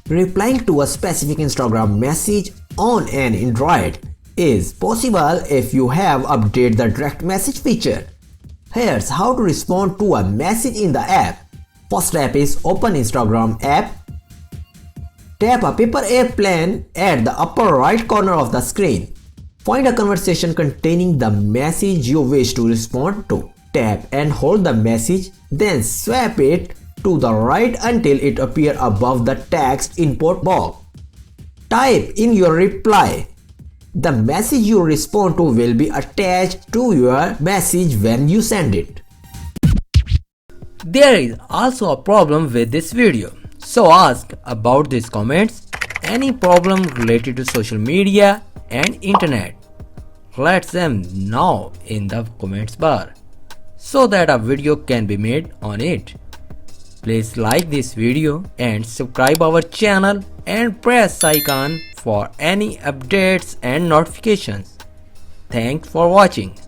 Replying to a specific Instagram message on an Android is possible if you have updated the direct message feature. Here's how to respond to a message in the app. First step is open Instagram app. Tap a paper airplane at the upper right corner of the screen. Find a conversation containing the message you wish to respond to. Tap and hold the message, then swipe it to the right until it appears above the text input box. Type in your reply. The message you respond to will be attached to your message when you send it. There is also a problem with this video, so ask about these comments. Any problem related to social media and internet, let them know in the comments bar so that a video can be made on it. Please like this video and subscribe our channel and press icon for any updates and notifications. Thanks for watching.